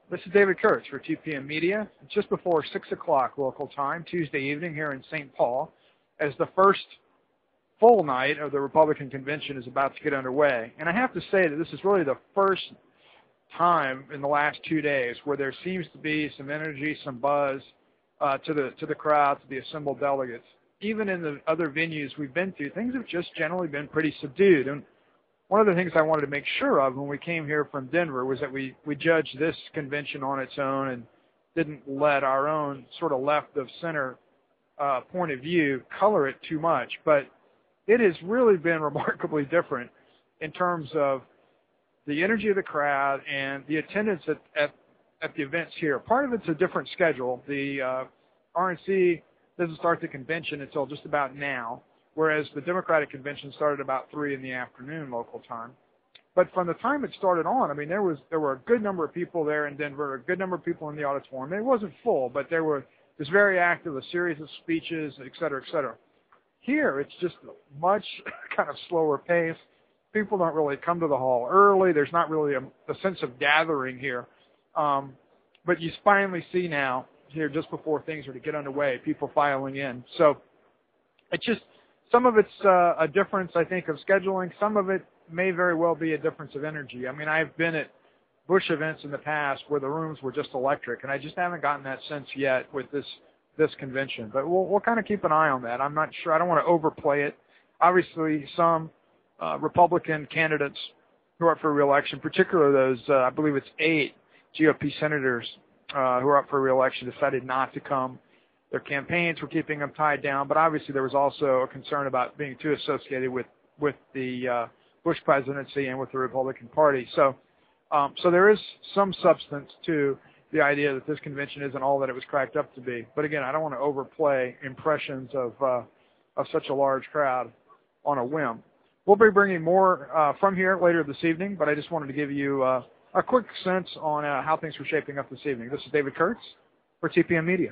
This is David Kurtz for TPM Media. It's just before 6 o'clock local time, Tuesday evening here in St. Paul, as the first full night of the Republican convention is about to get underway. And I have to say that this is really the first time in the last 2 days where there seems to be some energy, some buzz to the crowd, to the assembled delegates. Even in the other venues we've been to, things have just generally been pretty subdued. And one of the things I wanted to make sure of when we came here from Denver was that we judged this convention on its own and didn't let our own sort of left of center point of view color it too much. But it has really been remarkably different in terms of the energy of the crowd and the attendance at the events here. Part of it's a different schedule. The RNC doesn't start the convention until just about now, whereas the Democratic convention started about 3 in the afternoon local time. But from the time it started on, I mean, there were a good number of people there in Denver, a good number of people in the auditorium. It wasn't full, but it was very active, a series of speeches, et cetera, et cetera. Here, it's just a much kind of slower pace. People don't really come to the hall early. There's not really a sense of gathering here. But you finally see now, here just before things are to get underway, people filing in. So it's just, some of it's a difference, I think, of scheduling. Some of it may very well be a difference of energy. I mean, I've been at Bush events in the past where the rooms were just electric, and I just haven't gotten that sense yet with this convention. But we'll kind of keep an eye on that. I'm not sure. I don't want to overplay it. Obviously, some Republican candidates who are up for re-election, particularly those, I believe it's 8 GOP senators who are up for re-election, decided not to come. Their campaigns were keeping them tied down, but obviously there was also a concern about being too associated with the Bush presidency and with the Republican Party. So there is some substance to the idea that this convention isn't all that it was cracked up to be. But again, I don't want to overplay impressions of such a large crowd on a whim. We'll be bringing more from here later this evening, but I just wanted to give you a quick sense on how things were shaping up this evening. This is David Kurtz for TPM Media.